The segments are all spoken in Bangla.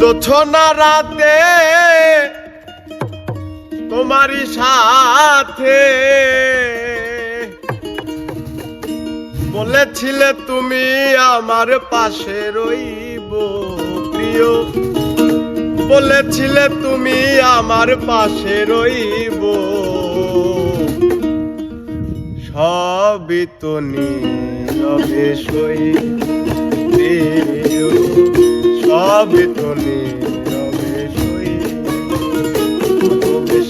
জোছনা রাতে তোমারই সাথে বলেছিলে তুমি আমার পাশে রইব প্রিয়, বলেছিলে তুমি আমার পাশে রইব। সবই তো নীরবে সইবে, সবই তো নীরবে সইবে।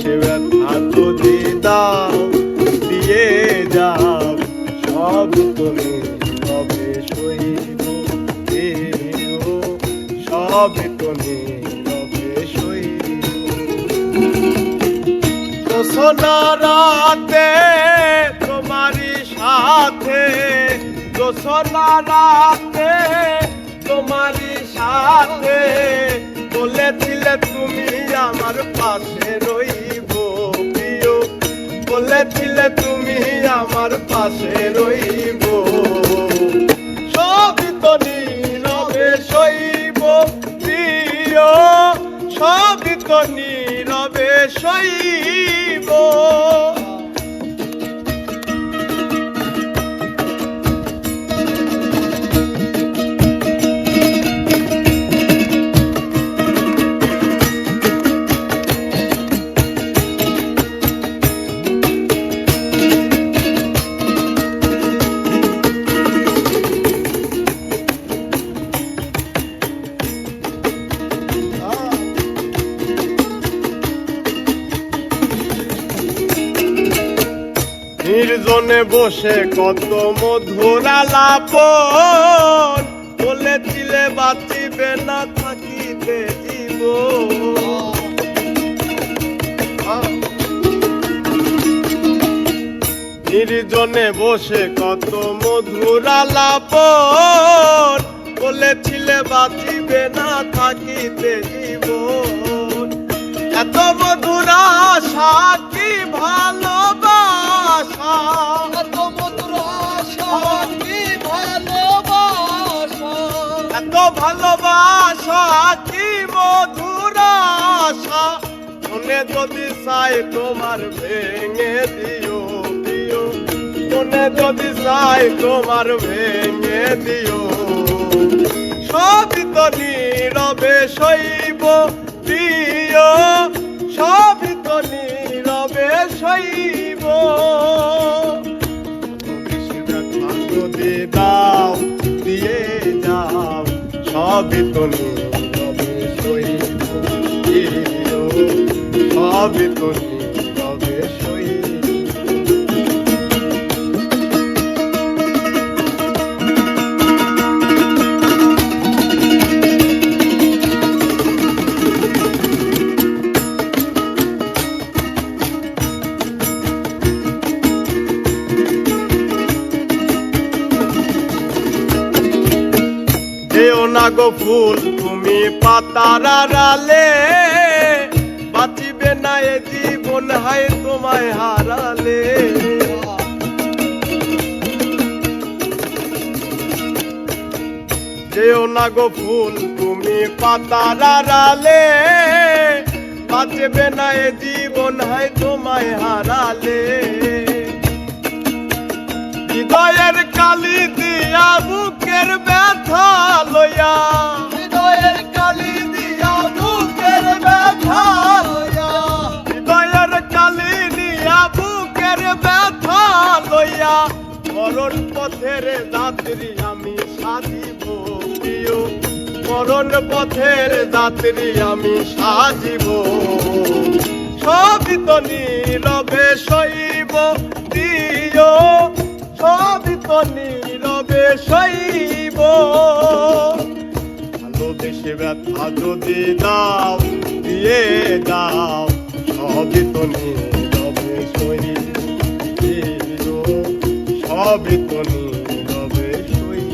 সে ব্যথা যদি দাও দিয়ে যাও, সব তো নীরবে সইব, সব তো নীরবে সইব। জোছনা রাতে তোমারই সাথে, জোছনা রাতে তোমারই সাথে বলেছিলে তুমি আমার পাশে রইব প্রিয়, বলেছিলে তুমি আমার পাশে রইব। সবই তো নীরবে সইব প্রিয়, সবই তো নীরবে সইব। নির্জনে বসে কত মধুর আলাপন, বলেছিলে বাঁচিবে না থাকিবে জীবন। নির্জনে বসে কত মধুর আলাপন, বলেছিলে বাঁচিবে না থাকিবে জীবন। এত মধুর আশা কি ভালোবাসা, এত মধুর আশা কি ভালোবাসা, এত ভালোবাসা কি মধুর আশা। মনে যদি চাই তোমার ভেঙে দিও দিও, মনে যদি চাই তোমার ভেঙে দিও। সবই তো নীরবে সইব প্রিয়, সবই তো নীরবে সইব। যদি দাও দিয়ে যাও, সবই তো নীরবে সইব, সবই তো নীরবে সইব। যেও না গো ফুল তুমি পাতার আড়ালে, বাঁচিবে না এ জীবন হায় তোমায় হারালে। যেও না গো ফুল তুমি পাতার আড়ালে, বাঁচবে না এ জীবন হায় তোমায় হারালে। হৃদয়ের কালি দিয়া বুকের ব্যথা লইয়া, হৃদয়ের কালি দিয়া বুকের ব্যথা লইয়া, হৃদয়ের কালি দিয়া বুকের ব্যথা লইয়া। মরণ পথের যাত্রী আমি সাজিব প্রিয়, মরণ পথের যাত্রী আমি সাজিব। সবই তো নীরবে সইব প্রিয়, সবই তো নীরবে সইব। ভালোবেসে ব্যথা যদি দাও দিয়ে দাও, সবই তো নীরবে সইব, সবই তো নীরবে সইব।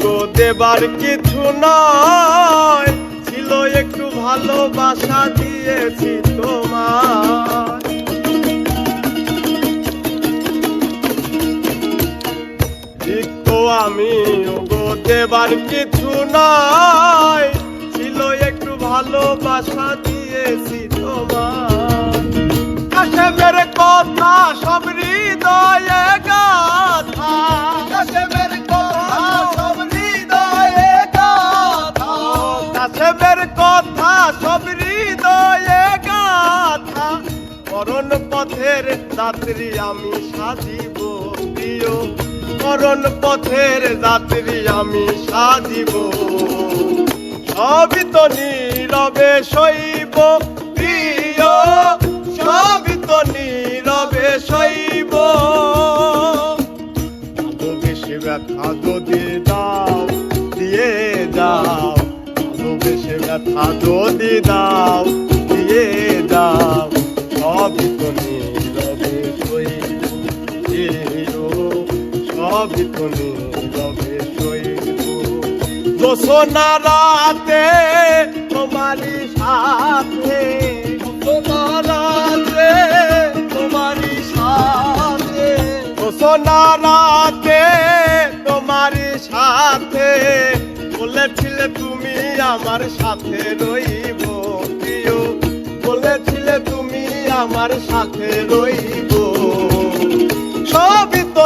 গো দেবার কিছু নয়, ছিল একটু ভালোবাসা দিয়েছি তোমার। রিক্ত আমি গো দেবার কিছু নয়, ছিল একটু ভালোবাসা দিয়েছি তোমার। কাশেমের কথা সব হৃদয়ে গাথা, কাশেমের কথা সব হৃদয়ে গাথা, কাশেমের কথা সব হৃদয়ে গাথা। মরণ পথের যাত্রী আমি সাজিব প্রিয়, মরণ পথের যাত্রী আমি সাজিব। সবই তো নীরবে সইব প্রিয়, সবই তো নীরবে সইব। ভালোবেসে ব্যথা যদি দাও দিয়ে দাও, ভালোবেসে ব্যথা যদি দাও দিয়ে দাও। সবই তো নীরবে সইব প্রিয়, সবই তো নীরবে সইব। জোছনা রাতে তোমারি সাথে, তোমারাতে তোমারি সাথে, জোছনা রাতে তোমারি সাথে। বলেছিলে তুমি আমার সাথে রইব প্রিয়, বলেছিলে তুমি আমার সাথে রইব। সবই তো